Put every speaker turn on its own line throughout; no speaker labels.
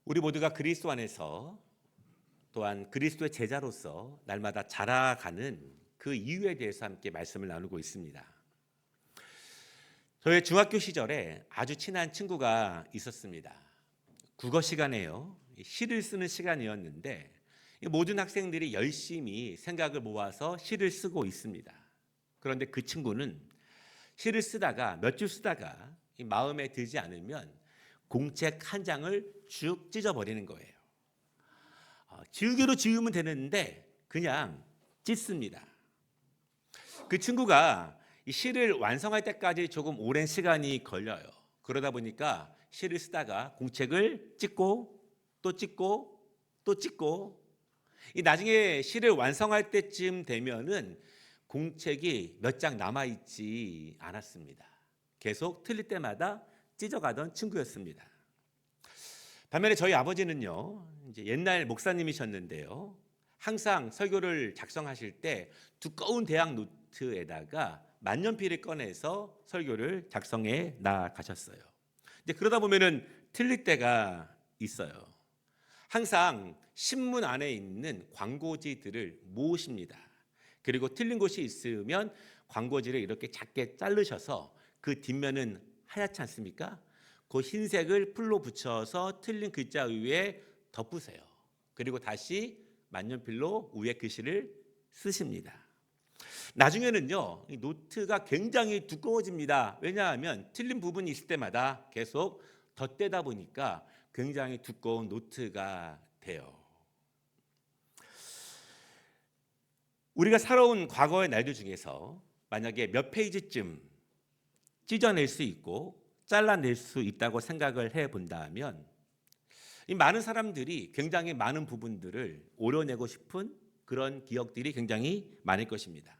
우리 모두가 그리스도 안에서 또한 그리스도의 제자로서 날마다 자라가는 그 이유에 대해서 함께 말씀을 나누고 있습니다. 저의 중학교 시절에 아주 친한 친구가 있었습니다. 국어 시간에요. 시를 쓰는 시간이었는데 모든 학생들이 열심히 생각을 모아서 시를 쓰고 있습니다. 그런데 그 친구는 시를 쓰다가 몇 줄 쓰다가 마음에 들지 않으면 공책 한 장을 쭉 찢어버리는 거예요. 지우개로 지우면 되는데 그냥 찢습니다. 그 친구가 이 시를 완성할 때까지 조금 오랜 시간이 걸려요. 그러다 보니까 시를 쓰다가 공책을 찢고 또 찢고 또 찢고 나중에 시를 완성할 때쯤 되면은 공책이 몇 장 남아있지 않았습니다. 계속 틀릴 때마다 찢어가던 친구였습니다. 반면에 저희 아버지는요, 이제 옛날 목사님이셨는데요, 항상 설교를 작성하실 때 두꺼운 대학 노트에다가 만년필을 꺼내서 설교를 작성해 나가셨어요. 이제 그러다 보면은 틀릴 때가 있어요. 항상 신문 안에 있는 광고지들을 모으십니다. 그리고 틀린 곳이 있으면 광고지를 이렇게 작게 자르셔서 그 뒷면은 하얗지 않습니까? 그 흰색을 풀로 붙여서 틀린 글자 위에 덮으세요. 그리고 다시 만년필로 위에 글씨를 쓰십니다. 나중에는요, 이 노트가 굉장히 두꺼워집니다. 왜냐하면 틀린 부분이 있을 때마다 계속 덧대다 보니까 굉장히 두꺼운 노트가 돼요. 우리가 살아온 과거의 날들 중에서 만약에 몇 페이지쯤 찢어낼 수 있고 잘라낼 수 있다고 생각을 해본다면 이 많은 사람들이 굉장히 많은 부분들을 오려내고 싶은 그런 기억들이 굉장히 많을 것입니다.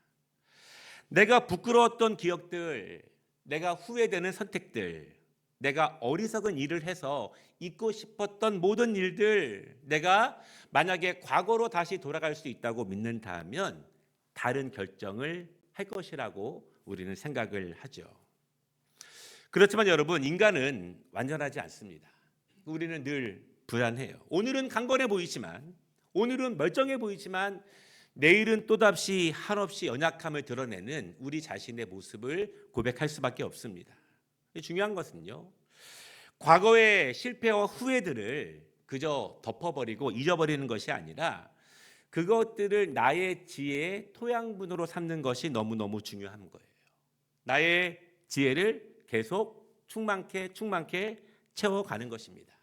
내가 부끄러웠던 기억들, 내가 후회되는 선택들, 내가 어리석은 일을 해서 잊고 싶었던 모든 일들, 내가 만약에 과거로 다시 돌아갈 수 있다고 믿는다면 다른 결정을 할 것이라고 우리는 생각을 하죠. 그렇지만 여러분, 인간은 완전하지 않습니다. 우리는 늘 불안해요. 오늘은 강건해 보이지만, 오늘은 멀쩡해 보이지만 내일은 또다시 한없이 연약함을 드러내는 우리 자신의 모습을 고백할 수밖에 없습니다. 중요한 것은요, 과거의 실패와 후회들을 그저 덮어버리고 잊어버리는 것이 아니라 그것들을 나의 지혜의 토양분으로 삼는 것이 너무너무 중요한 거예요. 나의 지혜를 계속 충만케 채워가는 것입니다.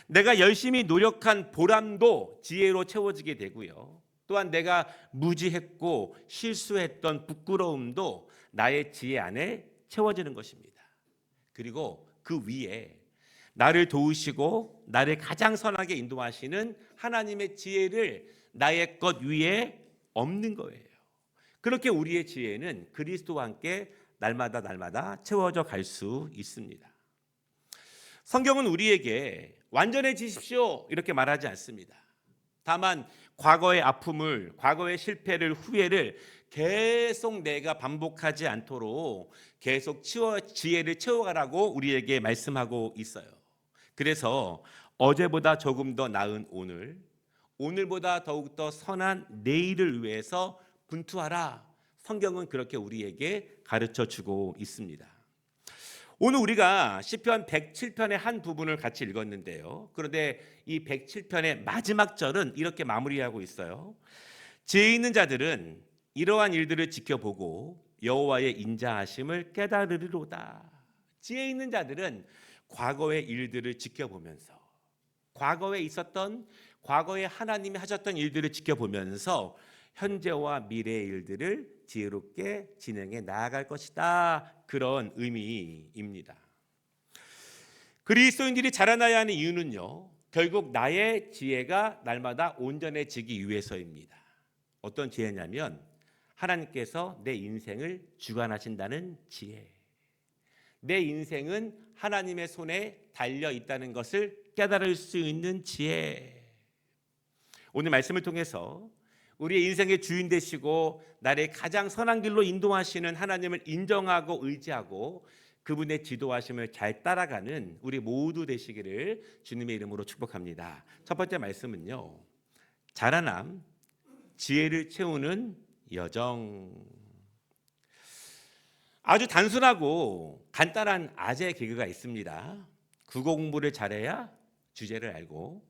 내가 열심히 노력한 보람도 지혜로 채워지게 되고요. 또한 내가 무지했고 실수했던 부끄러움도 나의 지혜 안에 채워지는 것입니다. 그리고 그 위에 나를 도우시고 나를 가장 선하게 인도하시는 하나님의 지혜를 나의 것 위에 엎는 거예요. 그렇게 우리의 지혜는 그리스도와 함께 날마다 채워져 갈 수 있습니다. 성경은 우리에게 완전해지십시오 이렇게 말하지 않습니다. 다만 과거의 아픔을, 과거의 실패를, 후회를 계속 내가 반복하지 않도록 계속 지혜를 채워가라고 우리에게 말씀하고 있어요. 그래서 어제보다 조금 더 나은 오늘, 오늘보다 더욱더 선한 내일을 위해서 분투하라. 성경은 그렇게 우리에게 가르쳐 주고 있습니다. 오늘 우리가 시편 107편의 한 부분을 같이 읽었는데요. 그런데 이 107편의 마지막 절은 이렇게 마무리하고 있어요. 지혜 있는 자들은 이러한 일들을 지켜보고 여호와의 인자하심을 깨달으리로다. 지혜 있는 자들은 과거의 일들을 지켜보면서 과거에 있었던 과거에 하나님이 하셨던 일들을 지켜보면서 현재와 미래의 일들을 지혜롭게 진행해 나아갈 것이다. 그런 의미입니다. 그리스도인들이 자라나야 하는 이유는요, 결국 나의 지혜가 날마다 온전해지기 위해서입니다. 어떤 지혜냐면 하나님께서 내 인생을 주관하신다는 지혜. 내 인생은 하나님의 손에 달려 있다는 것을 깨달을 수 있는 지혜. 오늘 말씀을 통해서 우리의 인생의 주인 되시고 나를 가장 선한 길로 인도하시는 하나님을 인정하고 의지하고 그분의 지도하심을 잘 따라가는 우리 모두 되시기를 주님의 이름으로 축복합니다. 첫 번째 말씀은요, 자라남, 지혜를 채우는 여정. 아주 단순하고 간단한 아재 개그가 있습니다. 국어 공부를 잘해야 주제를 알고,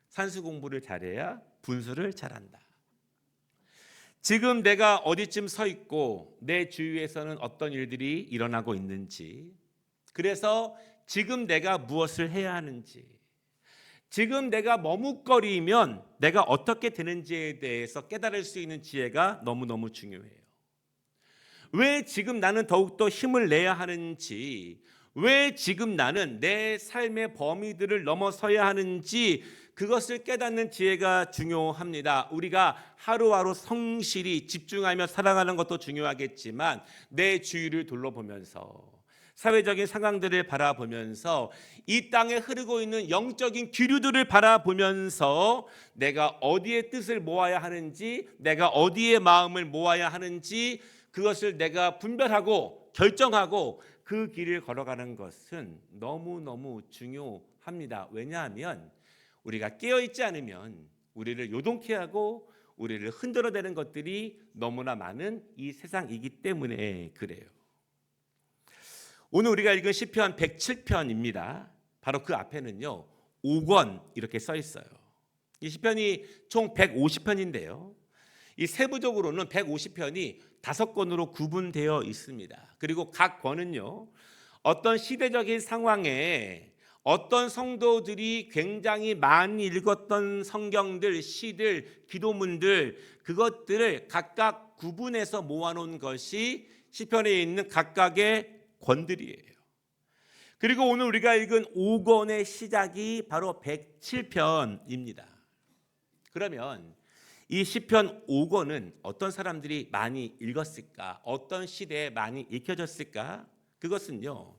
산수 공부를 잘해야 분수를 잘한다. 지금 내가 어디쯤 서 있고 내 주위에서는 어떤 일들이 일어나고 있는지, 그래서 지금 내가 무엇을 해야 하는지, 지금 내가 머뭇거리면 내가 어떻게 되는지에 대해서 깨달을 수 있는 지혜가 너무너무 중요해요. 왜 지금 나는 더욱더 힘을 내야 하는지, 왜 지금 나는 내 삶의 범위들을 넘어서야 하는지, 그것을 깨닫는 지혜가 중요합니다. 우리가 하루하루 성실히 집중하며 살아가는 것도 중요하겠지만, 내 주위를 둘러보면서, 사회적인 상황들을 바라보면서, 이 땅에 흐르고 있는 영적인 기류들을 바라보면서 내가 어디에 뜻을 모아야 하는지, 내가 어디에 마음을 모아야 하는지, 그것을 내가 분별하고 결정하고 그 길을 걸어가는 것은 너무너무 중요합니다. 왜냐하면 우리가 깨어있지 않으면 우리를 요동케 하고 우리를 흔들어대는 것들이 너무나 많은 이 세상이기 때문에 그래요. 오늘 우리가 읽은 시편 107편입니다. 바로 그 앞에는요, 5권 이렇게 써 있어요. 이 시편이 총 150편인데요. 이 세부적으로는 150편이 5권으로 구분되어 있습니다. 그리고 각 권은요, 어떤 시대적인 상황에 어떤 성도들이 굉장히 많이 읽었던 성경들, 시들, 기도문들, 그것들을 각각 구분해서 모아놓은 것이 시편에 있는 각각의 권들이에요. 그리고 오늘 우리가 읽은 5권의 시작이 바로 107편입니다. 그러면 이 시편 5권은 어떤 사람들이 많이 읽었을까? 어떤 시대에 많이 읽혀졌을까? 그것은요,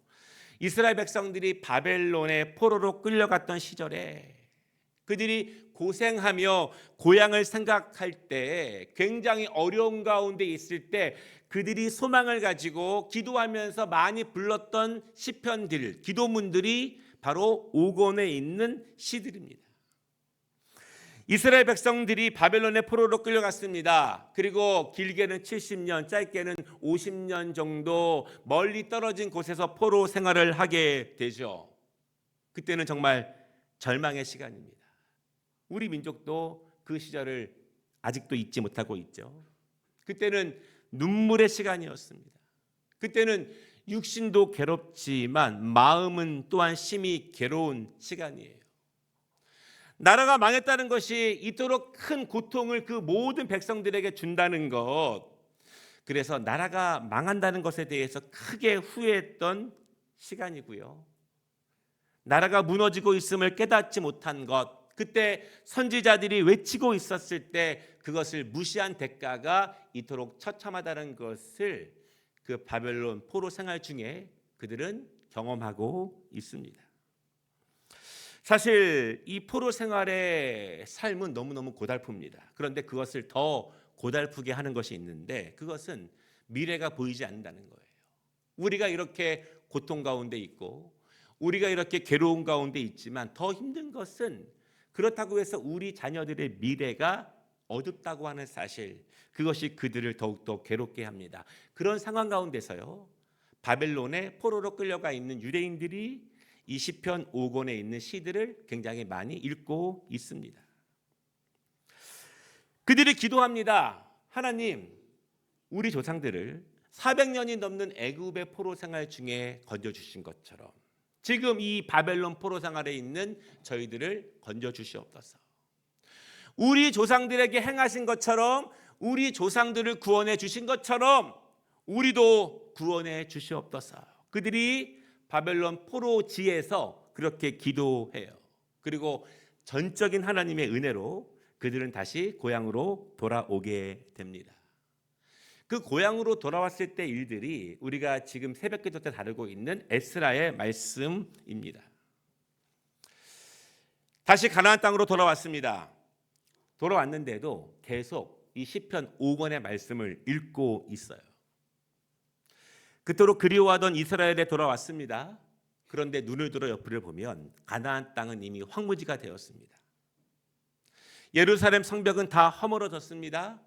이스라엘 백성들이 바벨론의 포로로 끌려갔던 시절에 그들이 고생하며 고향을 생각할 때, 굉장히 어려운 가운데 있을 때 그들이 소망을 가지고 기도하면서 많이 불렀던 시편들, 기도문들이 바로 5권에 있는 시들입니다. 이스라엘 백성들이 바벨론의 포로로 끌려갔습니다. 그리고 길게는 70년, 짧게는 50년 정도 멀리 떨어진 곳에서 포로 생활을 하게 되죠. 그때는 정말 절망의 시간입니다. 우리 민족도 그 시절을 아직도 잊지 못하고 있죠. 그때는 눈물의 시간이었습니다. 그때는 육신도 괴롭지만 마음은 또한 심히 괴로운 시간이에요. 나라가 망했다는 것이 이토록 큰 고통을 그 모든 백성들에게 준다는 것, 그래서 나라가 망한다는 것에 대해서 크게 후회했던 시간이고요. 나라가 무너지고 있음을 깨닫지 못한 것, 그때 선지자들이 외치고 있었을 때 그것을 무시한 대가가 이토록 처참하다는 것을 그 바벨론 포로 생활 중에 그들은 경험하고 있습니다. 사실 이 포로 생활의 삶은 너무너무 고달픕니다. 그런데 그것을 더 고달프게 하는 것이 있는데, 그것은 미래가 보이지 않는다는 거예요. 우리가 이렇게 고통 가운데 있고 우리가 이렇게 괴로운 가운데 있지만 더 힘든 것은, 그렇다고 해서 우리 자녀들의 미래가 어둡다고 하는 사실, 그것이 그들을 더욱더 괴롭게 합니다. 그런 상황 가운데서요, 바벨론의 포로로 끌려가 있는 유대인들이 이 시편 5권에 있는 시들을 굉장히 많이 읽고 있습니다. 그들이 기도합니다. 하나님, 우리 조상들을 400년이 넘는 애굽의 포로 생활 중에 건져주신 것처럼 지금 이 바벨론 포로 생활에 있는 저희들을 건져주시옵소서. 우리 조상들에게 행하신 것처럼, 우리 조상들을 구원해 주신 것처럼 우리도 구원해 주시옵소서. 그들이 바벨론 포로지에서 그렇게 기도해요. 그리고 전적인 하나님의 은혜로 그들은 다시 고향으로 돌아오게 됩니다. 그 고향으로 돌아왔을 때 일들이 우리가 지금 새벽기도 때 다루고 있는 에스라의 말씀입니다. 다시 가나안 땅으로 돌아왔습니다. 돌아왔는데도 계속 이 시편 5권의 말씀을 읽고 있어요. 그토록 그리워하던 이스라엘에 돌아왔습니다. 그런데 눈을 들어 옆을 보면 가나안 땅은 이미 황무지가 되었습니다. 예루살렘 성벽은 다 허물어졌습니다.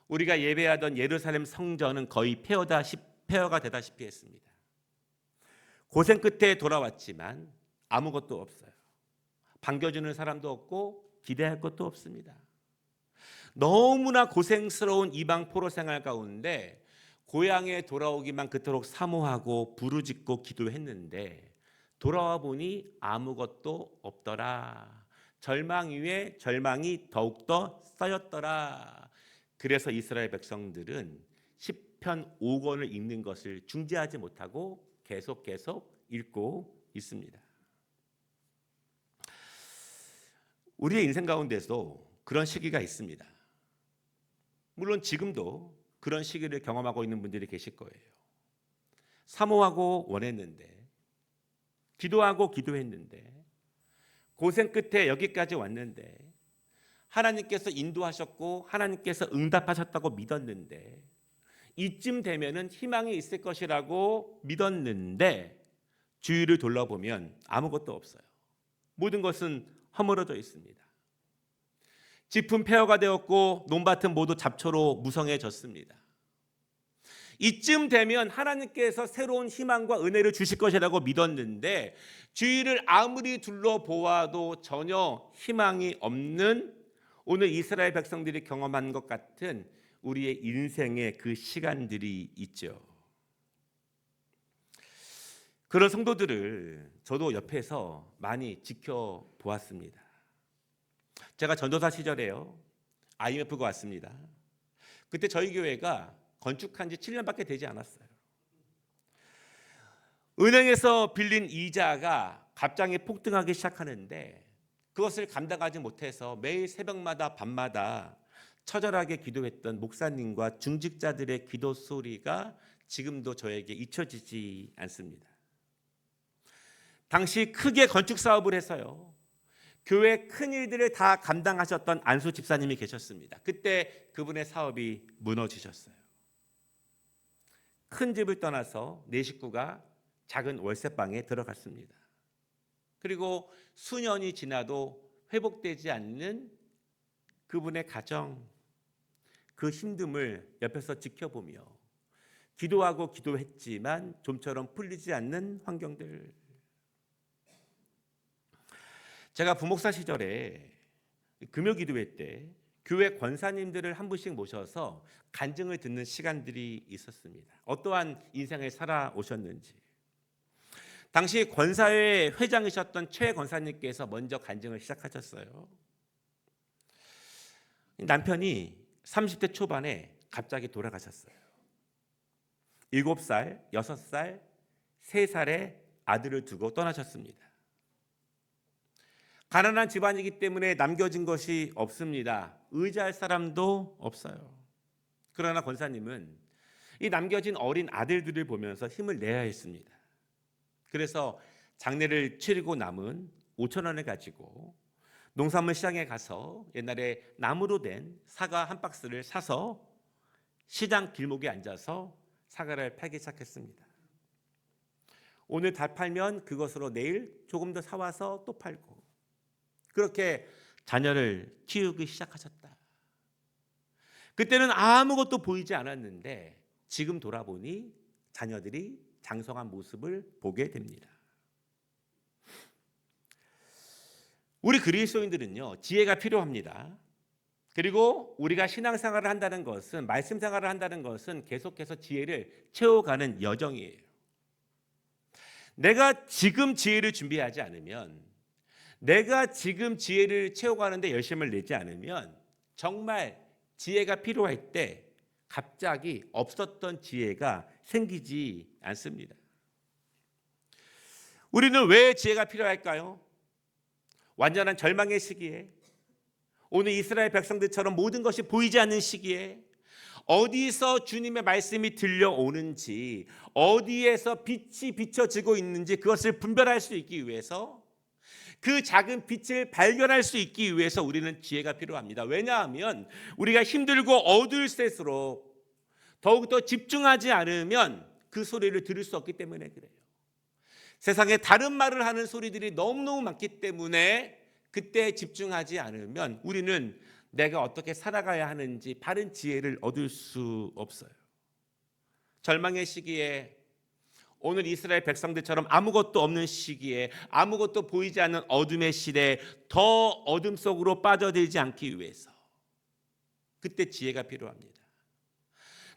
우리가 예배하던 예루살렘 성전은 거의 폐허가 되다시피 했습니다. 고생 끝에 돌아왔지만 아무것도 없어요. 반겨주는 사람도 없고 기대할 것도 없습니다. 너무나 고생스러운 이방 포로 생활 가운데 고향에 돌아오기만 그토록 사모하고 부르짖고 기도했는데 돌아와 보니 아무것도 없더라. 절망 위에 절망이 더욱더 쌓였더라. 그래서 이스라엘 백성들은 시편 5권을 읽는 것을 중지하지 못하고 계속 읽고 있습니다. 우리의 인생 가운데서 그런 시기가 있습니다. 물론 지금도 그런 시기를 경험하고 있는 분들이 계실 거예요. 사모하고 원했는데, 기도하고 기도했는데, 고생 끝에 여기까지 왔는데, 하나님께서 인도하셨고 하나님께서 응답하셨다고 믿었는데, 이쯤 되면은 희망이 있을 것이라고 믿었는데 주위를 둘러보면 아무것도 없어요. 모든 것은 허물어져 있습니다. 짚은 폐허가 되었고 논밭은 모두 잡초로 무성해졌습니다. 이쯤 되면 하나님께서 새로운 희망과 은혜를 주실 것이라고 믿었는데 주위를 아무리 둘러보아도 전혀 희망이 없는 오늘 이스라엘 백성들이 경험한 것 같은 우리의 인생의 그 시간들이 있죠. 그런 성도들을 저도 옆에서 많이 지켜보았습니다. 제가 전도사 시절에요, IMF가 왔습니다. 그때 저희 교회가 건축한 지 7년밖에 되지 않았어요. 은행에서 빌린 이자가 갑자기 폭등하기 시작하는데 그것을 감당하지 못해서 매일 새벽마다 밤마다 처절하게 기도했던 목사님과 중직자들의 기도 소리가 지금도 저에게 잊혀지지 않습니다. 당시 크게 건축 사업을 해서요, 교회 큰 일들을 다 감당하셨던 안수 집사님이 계셨습니다. 그때 그분의 사업이 무너지셨어요. 큰 집을 떠나서 네 식구가 작은 월세방에 들어갔습니다. 그리고 수년이 지나도 회복되지 않는 그분의 가정, 그 힘듦을 옆에서 지켜보며 기도하고 기도했지만 좀처럼 풀리지 않는 환경들. 제가 부목사 시절에 금요 기도회 때 교회 권사님들을 한 분씩 모셔서 간증을 듣는 시간들이 있었습니다. 어떠한 인생을 살아오셨는지. 당시 권사회 회장이셨던 최 권사님께서 먼저 간증을 시작하셨어요. 남편이 30대 초반에 갑자기 돌아가셨어요. 7살, 6살, 3살의 아들을 두고 떠나셨습니다. 가난한 집안이기 때문에 남겨진 것이 없습니다. 의지할 사람도 없어요. 그러나 권사님은 이 남겨진 어린 아들들을 보면서 힘을 내야 했습니다. 그래서 장례를 치르고 남은 5천 원을 가지고 농산물 시장에 가서 옛날에 나무로 된 사과 한 박스를 사서 시장 길목에 앉아서 사과를 팔기 시작했습니다. 오늘 다 팔면 그것으로 내일 조금 더 사와서 또 팔고, 그렇게 자녀를 키우기 시작하셨다. 그때는 아무것도 보이지 않았는데 지금 돌아보니 자녀들이 장성한 모습을 보게 됩니다. 우리 그리스도인들은요, 지혜가 필요합니다. 그리고 우리가 신앙생활을 한다는 것은, 말씀 생활을 한다는 것은 계속해서 지혜를 채워가는 여정이에요. 내가 지금 지혜를 준비하지 않으면, 내가 지금 지혜를 채워가는데 열심을 내지 않으면 정말 지혜가 필요할 때 갑자기 없었던 지혜가 생기지 않습니다. 우리는 왜 지혜가 필요할까요? 완전한 절망의 시기에, 오늘 이스라엘 백성들처럼 모든 것이 보이지 않는 시기에, 어디서 주님의 말씀이 들려오는지, 어디에서 빛이 비춰지고 있는지 그것을 분별할 수 있기 위해서, 그 작은 빛을 발견할 수 있기 위해서 우리는 지혜가 필요합니다. 왜냐하면 우리가 힘들고 어두울수록 더욱더 집중하지 않으면 그 소리를 들을 수 없기 때문에 그래요. 세상에 다른 말을 하는 소리들이 너무너무 많기 때문에 그때 집중하지 않으면 우리는 내가 어떻게 살아가야 하는지 바른 지혜를 얻을 수 없어요. 절망의 시기에, 오늘 이스라엘 백성들처럼 아무것도 없는 시기에, 아무것도 보이지 않는 어둠의 시대에 더 어둠 속으로 빠져들지 않기 위해서 그때 지혜가 필요합니다.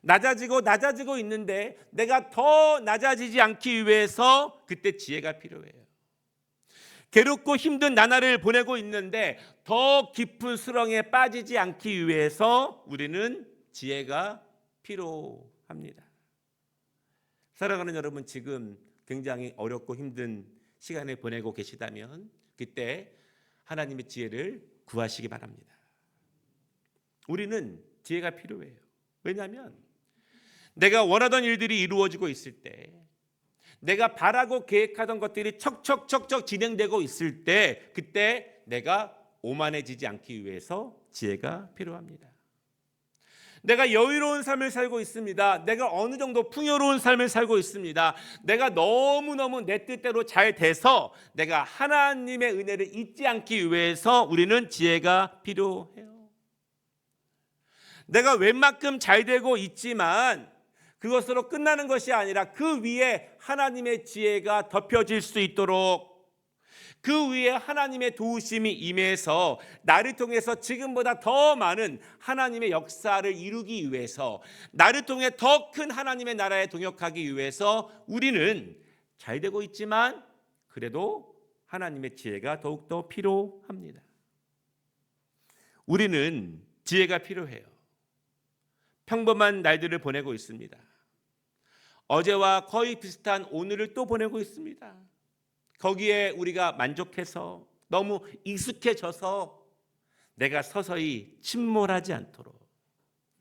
낮아지고 있는데 내가 더 낮아지지 않기 위해서 그때 지혜가 필요해요. 괴롭고 힘든 나날을 보내고 있는데 더 깊은 수렁에 빠지지 않기 위해서 우리는 지혜가 필요합니다. 사랑하는 여러분, 지금 굉장히 어렵고 힘든 시간을 보내고 계시다면 그때 하나님의 지혜를 구하시기 바랍니다. 우리는 지혜가 필요해요. 왜냐하면 내가 원하던 일들이 이루어지고 있을 때, 내가 바라고 계획하던 것들이 척척척척 진행되고 있을 때 그때 내가 오만해지지 않기 위해서 지혜가 필요합니다. 내가 여유로운 삶을 살고 있습니다. 내가 어느 정도 풍요로운 삶을 살고 있습니다. 내가 너무너무 내 뜻대로 잘 돼서 내가 하나님의 은혜를 잊지 않기 위해서 우리는 지혜가 필요해요. 내가 웬만큼 잘 되고 있지만 그것으로 끝나는 것이 아니라 그 위에 하나님의 지혜가 덮여질 수 있도록, 그 위에 하나님의 도우심이 임해서 나를 통해서 지금보다 더 많은 하나님의 역사를 이루기 위해서, 나를 통해 더 큰 하나님의 나라에 동역하기 위해서 우리는 잘 되고 있지만 그래도 하나님의 지혜가 더욱더 필요합니다. 우리는 지혜가 필요해요. 평범한 날들을 보내고 있습니다. 어제와 거의 비슷한 오늘을 또 보내고 있습니다. 거기에 우리가 만족해서 너무 익숙해져서 내가 서서히 침몰하지 않도록,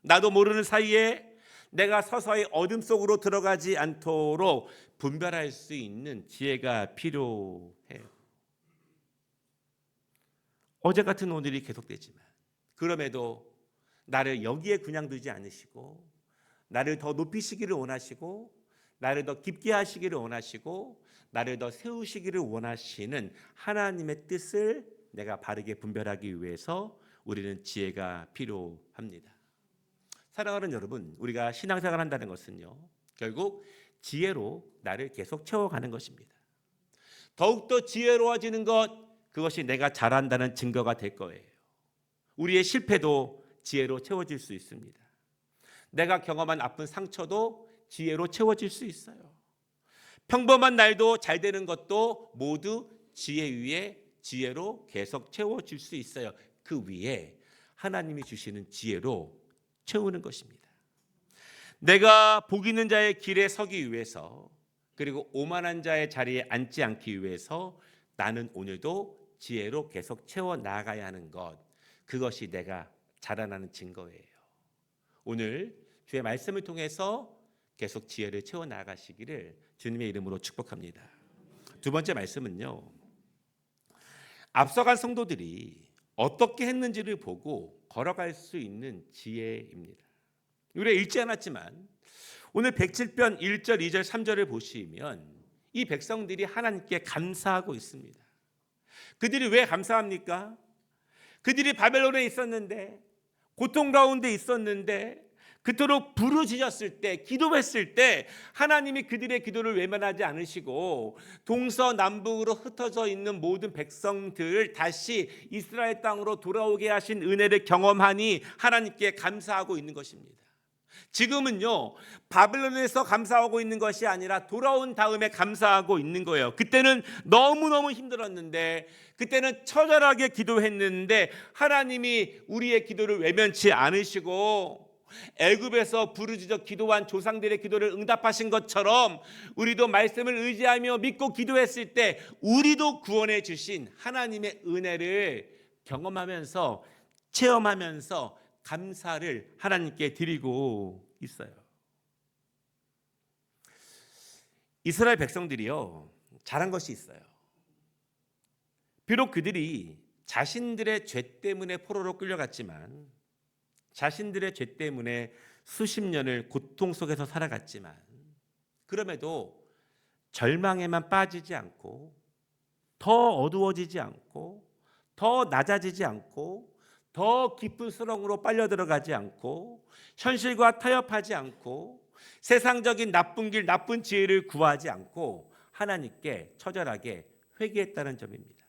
나도 모르는 사이에 내가 서서히 어둠 속으로 들어가지 않도록 분별할 수 있는 지혜가 필요해요. 어제 같은 오늘이 계속되지만 그럼에도 나를 여기에 그냥 두지 않으시고 나를 더 높이시기를 원하시고 나를 더 깊게 하시기를 원하시고 나를 더 세우시기를 원하시는 하나님의 뜻을 내가 바르게 분별하기 위해서 우리는 지혜가 필요합니다. 사랑하는 여러분, 우리가 신앙생활을 한다는 것은요, 결국 지혜로 나를 계속 채워가는 것입니다. 더욱더 지혜로워지는 것, 그것이 내가 잘한다는 증거가 될 거예요. 우리의 실패도 지혜로 채워질 수 있습니다. 내가 경험한 아픈 상처도 지혜로 채워질 수 있어요. 평범한 날도 잘 되는 것도 모두 지혜 위에 지혜로 계속 채워질 수 있어요. 그 위에 하나님이 주시는 지혜로 채우는 것입니다. 내가 복 있는 자의 길에 서기 위해서, 그리고 오만한 자의 자리에 앉지 않기 위해서 나는 오늘도 지혜로 계속 채워 나가야 하는 것, 그것이 내가 자라나는 증거예요. 오늘 주의 말씀을 통해서 계속 지혜를 채워 나가시기를 주님의 이름으로 축복합니다. 두 번째 말씀은요, 앞서간 성도들이 어떻게 했는지를 보고 걸어갈 수 있는 지혜입니다. 우리가 읽지 않았지만 오늘 107편 1절, 2절, 3절을 보시면 이 백성들이 하나님께 감사하고 있습니다. 그들이 왜 감사합니까? 그들이 바벨론에 있었는데, 고통 가운데 있었는데, 그토록 부르짖었을 때, 기도했을 때 하나님이 그들의 기도를 외면하지 않으시고 동서남북으로 흩어져 있는 모든 백성들 다시 이스라엘 땅으로 돌아오게 하신 은혜를 경험하니 하나님께 감사하고 있는 것입니다. 지금은요, 바벨론에서 감사하고 있는 것이 아니라 돌아온 다음에 감사하고 있는 거예요. 그때는 너무너무 힘들었는데, 그때는 처절하게 기도했는데 하나님이 우리의 기도를 외면치 않으시고 애굽에서 부르짖어 기도한 조상들의 기도를 응답하신 것처럼 우리도 말씀을 의지하며 믿고 기도했을 때 우리도 구원해 주신 하나님의 은혜를 경험하면서, 체험하면서 감사를 하나님께 드리고 있어요. 이스라엘 백성들이요, 잘한 것이 있어요. 비록 그들이 자신들의 죄 때문에 포로로 끌려갔지만, 자신들의 죄 때문에 수십 년을 고통 속에서 살아갔지만, 그럼에도 절망에만 빠지지 않고 더 어두워지지 않고 더 낮아지지 않고 더 깊은 수렁으로 빨려 들어가지 않고 현실과 타협하지 않고 세상적인 나쁜 길, 나쁜 지혜를 구하지 않고 하나님께 처절하게 회개했다는 점입니다.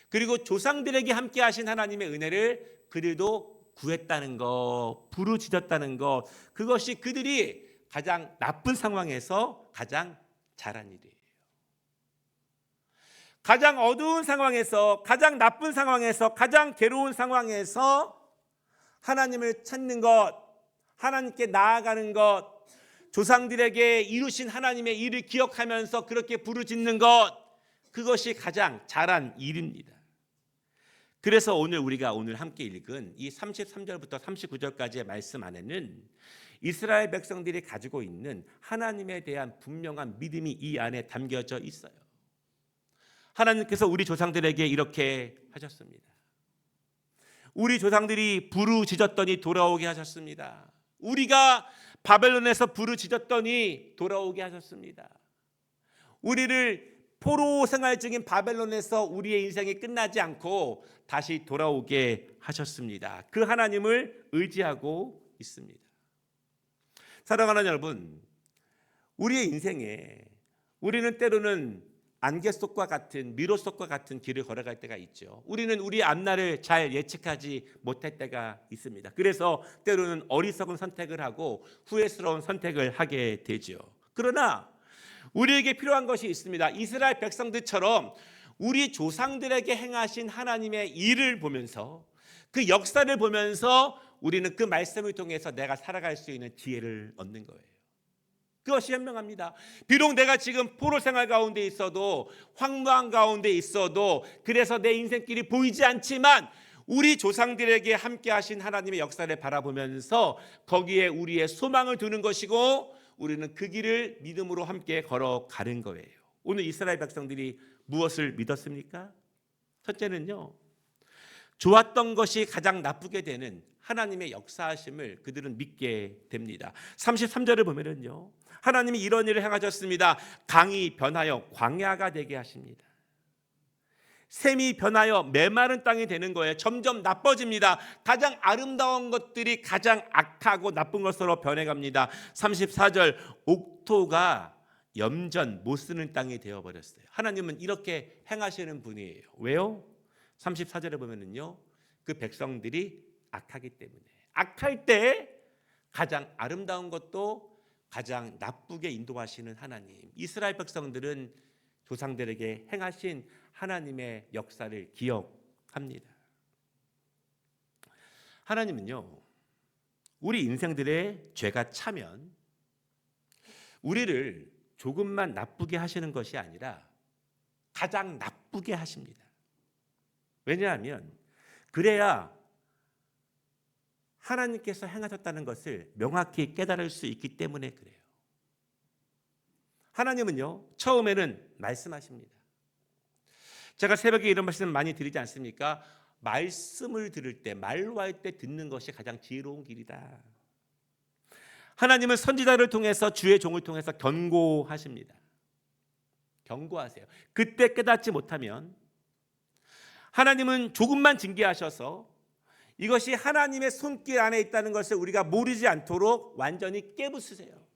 그리고 조상들에게 함께 하신 하나님의 은혜를 그들도 구했다는 것, 부르짖었다는 것, 그것이 그들이 가장 나쁜 상황에서 가장 잘한 일이에요. 가장 어두운 상황에서, 가장 나쁜 상황에서, 가장 괴로운 상황에서 하나님을 찾는 것, 하나님께 나아가는 것, 조상들에게 이루신 하나님의 일을 기억하면서 그렇게 부르짖는 것, 그것이 가장 잘한 일입니다. 그래서 우리가 오늘 함께 읽은 이 33절부터 39절까지의 말씀 안에는 이스라엘 백성들이 가지고 있는 하나님에 대한 분명한 믿음이 이 안에 담겨져 있어요. 하나님께서 우리 조상들에게 이렇게 하셨습니다. 우리 조상들이 부르짖었더니 돌아오게 하셨습니다. 우리가 바벨론에서 부르짖었더니 돌아오게 하셨습니다. 우리를 포로 생활 중인 바벨론에서 우리의 인생이 끝나지 않고 다시 돌아오게 하셨습니다. 그 하나님을 의지하고 있습니다. 사랑하는 여러분, 우리의 인생에 우리는 때로는 안개 속과 같은, 미로 속과 같은 길을 걸어갈 때가 있죠. 우리는 우리의 앞날을 잘 예측하지 못할 때가 있습니다. 그래서 때로는 어리석은 선택을 하고 후회스러운 선택을 하게 되죠. 그러나 우리에게 필요한 것이 있습니다. 이스라엘 백성들처럼 우리 조상들에게 행하신 하나님의 일을 보면서, 그 역사를 보면서 우리는 그 말씀을 통해서 내가 살아갈 수 있는 지혜를 얻는 거예요. 그것이 현명합니다. 비록 내가 지금 포로 생활 가운데 있어도, 황무한 가운데 있어도, 그래서 내 인생길이 보이지 않지만 우리 조상들에게 함께 하신 하나님의 역사를 바라보면서 거기에 우리의 소망을 두는 것이고, 우리는 그 길을 믿음으로 함께 걸어가는 거예요. 오늘 이스라엘 백성들이 무엇을 믿었습니까? 첫째는요, 좋았던 것이 가장 나쁘게 되는 하나님의 역사하심을 그들은 믿게 됩니다. 33절을 보면은요, 하나님이 이런 일을 행하셨습니다. 강이 변하여 광야가 되게 하십니다. 샘이 변하여 메마른 땅이 되는 거예요. 점점 나빠집니다. 가장 아름다운 것들이 가장 악하고 나쁜 것으로 변해갑니다. 34절, 옥토가 염전 못 쓰는 땅이 되어버렸어요. 하나님은 이렇게 행하시는 분이에요. 왜요? 34절에 보면은요, 그 백성들이 악하기 때문에, 악할 때 가장 아름다운 것도 가장 나쁘게 인도하시는 하나님, 이스라엘 백성들은 조상들에게 행하신 하나님의 역사를 기억합니다. 하나님은요, 우리 인생들의 죄가 차면 우리를 조금만 나쁘게 하시는 것이 아니라 가장 나쁘게 하십니다. 왜냐하면 그래야 하나님께서 행하셨다는 것을 명확히 깨달을 수 있기 때문에 그래요. 하나님은요, 처음에는 말씀하십니다. 제가 새벽에 이런 말씀 많이 드리지 않습니까? 말씀을 들을 때, 말로 할 때 듣는 것이 가장 지혜로운 길이다. 하나님은 선지자를 통해서, 주의 종을 통해서 경고하십니다. 경고하세요. 그때 깨닫지 못하면 하나님은 조금만 징계하셔서 이것이 하나님의 손길 안에 있다는 것을 우리가 모르지 않도록 완전히 깨부수세요.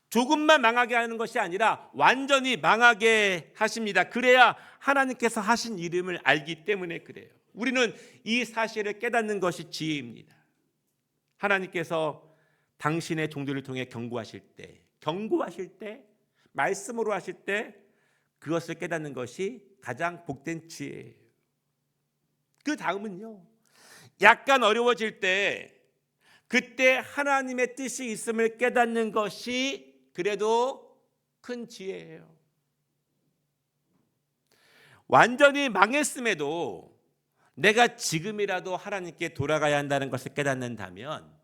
조금만 망하게 하는 것이 아니라 완전히 망하게 하십니다. 그래야 하나님께서 하신 이름을 알기 때문에 그래요. 우리는 이 사실을 깨닫는 것이 지혜입니다. 하나님께서 당신의 종들을 통해 경고하실 때, 말씀으로 하실 때 그것을 깨닫는 것이 가장 복된 지혜예요. 그 다음은요, 약간 어려워질 때 그때 하나님의 뜻이 있음을 깨닫는 것이 그래도 큰 지혜예요. 완전히 망했음에도 내가 지금이라도 하나님께 돌아가야 한다는 것을 깨닫는다면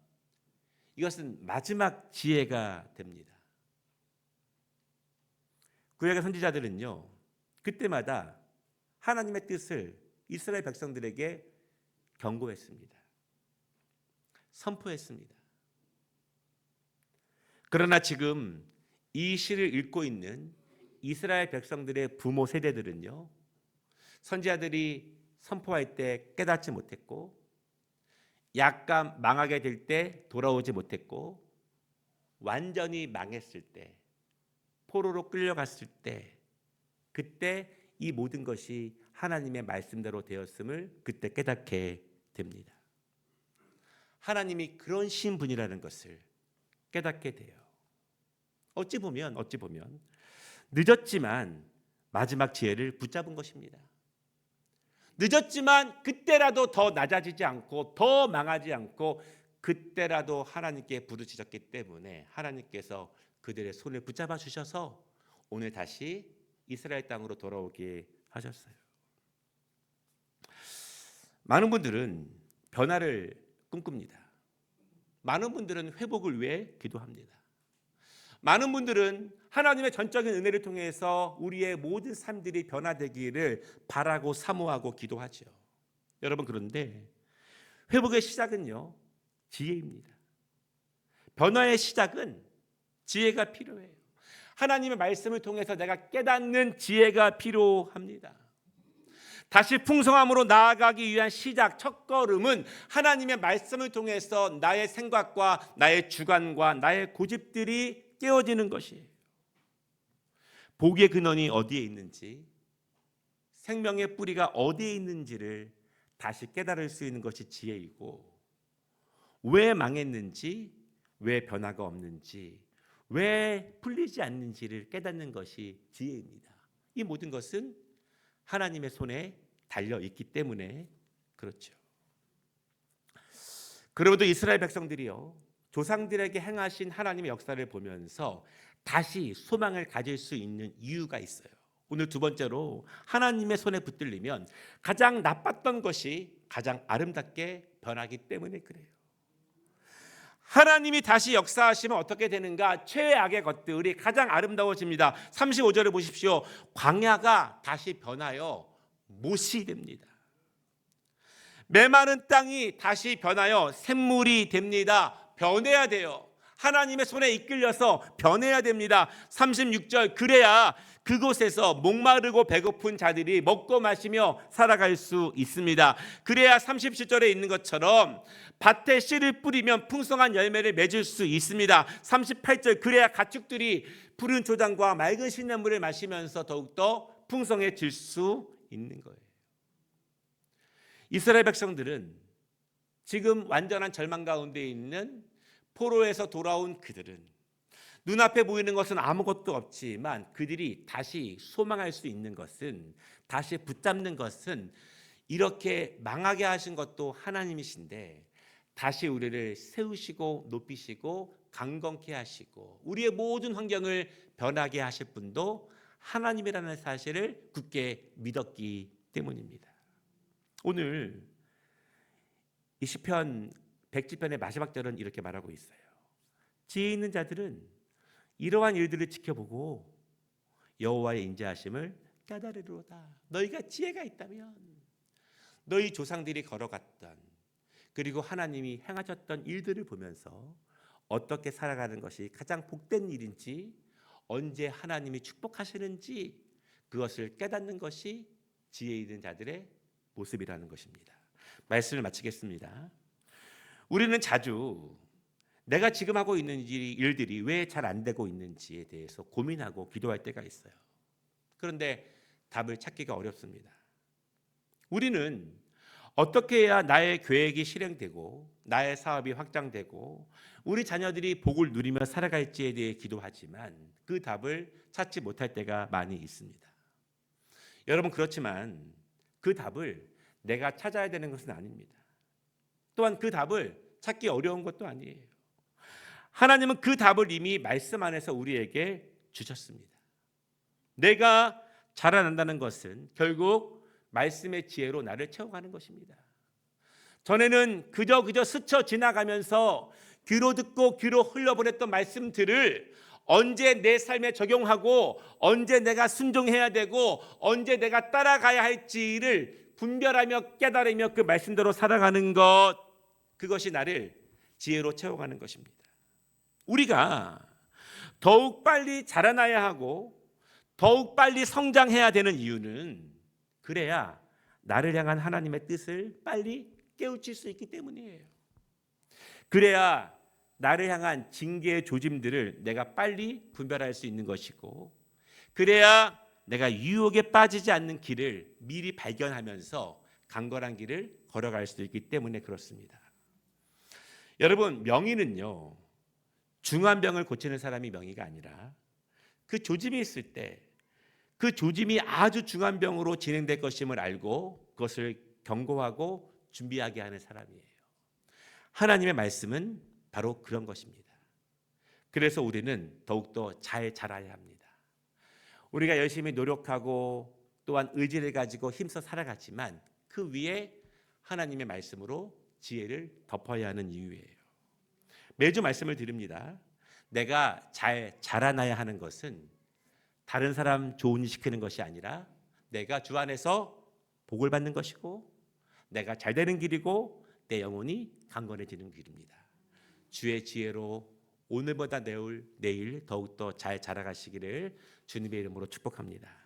이것은 마지막 지혜가 됩니다. 구약의 선지자들은요, 그때마다 하나님의 뜻을 이스라엘 백성들에게 경고했습니다. 선포했습니다. 그러나 지금 이 시를 읽고 있는 이스라엘 백성들의 부모 세대들은요, 선지자들이 선포할 때 깨닫지 못했고, 약간 망하게 될 때 돌아오지 못했고, 완전히 망했을 때, 포로로 끌려갔을 때, 그때 이 모든 것이 하나님의 말씀대로 되었음을 그때 깨닫게 됩니다. 하나님이 그런 신분이라는 것을 깨닫게 돼요. 어찌 보면 늦었지만 마지막 지혜를 붙잡은 것입니다. 늦었지만 그때라도 더 낮아지지 않고 더 망하지 않고 그때라도 하나님께 부르짖었기 때문에 하나님께서 그들의 손을 붙잡아 주셔서 오늘 다시 이스라엘 땅으로 돌아오게 하셨어요. 많은 분들은 변화를 꿈꿉니다. 많은 분들은 회복을 위해 기도합니다. 많은 분들은 하나님의 전적인 은혜를 통해서 우리의 모든 삶들이 변화되기를 바라고 사모하고 기도하죠. 여러분, 그런데 회복의 시작은요, 지혜입니다. 변화의 시작은 지혜가 필요해요. 하나님의 말씀을 통해서 내가 깨닫는 지혜가 필요합니다. 다시 풍성함으로 나아가기 위한 시작, 첫걸음은 하나님의 말씀을 통해서 나의 생각과 나의 주관과 나의 고집들이 깨어지는 것이에요. 복의 근원이 어디에 있는지, 생명의 뿌리가 어디에 있는지를 다시 깨달을 수 있는 것이 지혜이고, 왜 망했는지, 왜 변화가 없는지, 왜 풀리지 않는지를 깨닫는 것이 지혜입니다. 이 모든 것은 하나님의 손에 달려 있기 때문에 그렇죠. 그러므로 이스라엘 백성들이요, 조상들에게 행하신 하나님의 역사를 보면서 다시 소망을 가질 수 있는 이유가 있어요. 오늘 두 번째로 하나님의 손에 붙들리면 가장 나빴던 것이 가장 아름답게 변하기 때문에 그래요. 하나님이 다시 역사하시면 어떻게 되는가? 최악의 것들이 가장 아름다워집니다. 35절을 보십시오. 광야가 다시 변하여 못이 됩니다. 메마른 땅이 다시 변하여 샘물이 됩니다. 변해야 돼요. 하나님의 손에 이끌려서 변해야 됩니다. 36절, 그래야 그곳에서 목마르고 배고픈 자들이 먹고 마시며 살아갈 수 있습니다. 그래야 37절에 있는 것처럼 밭에 씨를 뿌리면 풍성한 열매를 맺을 수 있습니다. 38절, 그래야 가축들이 푸른 초장과 맑은 시냇물을 마시면서 더욱더 풍성해질 수 있는 거예요. 이스라엘 백성들은 지금 완전한 절망 가운데 있는 포로에서 돌아온 그들은 눈앞에 보이는 것은 아무것도 없지만 그들이 다시 소망할 수 있는 것은, 다시 붙잡는 것은, 이렇게 망하게 하신 것도 하나님이신데 다시 우리를 세우시고 높이시고 강건케 하시고 우리의 모든 환경을 변하게 하실 분도 하나님이라는 사실을 굳게 믿었기 때문입니다. 오늘 이 시편 100지편의 마지막 절은 이렇게 말하고 있어요. 지혜 있는 자들은 이러한 일들을 지켜보고 여호와의 인자하심을 깨달으리로다. 너희가 지혜가 있다면 너희 조상들이 걸어갔던, 그리고 하나님이 행하셨던 일들을 보면서 어떻게 살아가는 것이 가장 복된 일인지, 언제 하나님이 축복하시는지 그것을 깨닫는 것이 지혜 있는 자들의 모습이라는 것입니다. 말씀을 마치겠습니다. 우리는 자주 내가 지금 하고 있는 일들이 왜 잘 안 되고 있는지에 대해서 고민하고 기도할 때가 있어요. 그런데 답을 찾기가 어렵습니다. 우리는 어떻게 해야 나의 계획이 실행되고 나의 사업이 확장되고 우리 자녀들이 복을 누리며 살아갈지에 대해 기도하지만 그 답을 찾지 못할 때가 많이 있습니다. 여러분, 그렇지만 그 답을 내가 찾아야 되는 것은 아닙니다. 또한 그 답을 찾기 어려운 것도 아니에요. 하나님은 그 답을 이미 말씀 안에서 우리에게 주셨습니다. 내가 자라난다는 것은 결국 말씀의 지혜로 나를 채워가는 것입니다. 전에는 그저 스쳐 지나가면서 귀로 듣고 귀로 흘려보냈던 말씀들을 언제 내 삶에 적용하고 언제 내가 순종해야 되고 언제 내가 따라가야 할지를 분별하며 깨달으며 그 말씀대로 살아가는 것, 그것이 나를 지혜로 채워가는 것입니다. 우리가 더욱 빨리 자라나야 하고 더욱 빨리 성장해야 되는 이유는 그래야 나를 향한 하나님의 뜻을 빨리 깨우칠 수 있기 때문이에요. 그래야 나를 향한 징계의 조짐들을 내가 빨리 분별할 수 있는 것이고, 그래야 내가 유혹에 빠지지 않는 길을 미리 발견하면서 강건한 길을 걸어갈 수 있기 때문에 그렇습니다. 여러분, 명의는요, 중한 병을 고치는 사람이 명의가 아니라 그 조짐이 있을 때 그 조짐이 아주 중한 병으로 진행될 것임을 알고 그것을 경고하고 준비하게 하는 사람이에요. 하나님의 말씀은 바로 그런 것입니다. 그래서 우리는 더욱더 잘 자라야 합니다. 우리가 열심히 노력하고 또한 의지를 가지고 힘써 살아가지만 그 위에 하나님의 말씀으로 지혜를 덮어야 하는 이유예요. 매주 말씀을 드립니다. 내가 잘 자라나야 하는 것은 다른 사람 좋은 일 시키는 것이 아니라 내가 주 안에서 복을 받는 것이고 내가 잘 되는 길이고 내 영혼이 강건해지는 길입니다. 주의 지혜로 오늘보다 내일 더욱더 잘 자라가시기를 주님의 이름으로 축복합니다.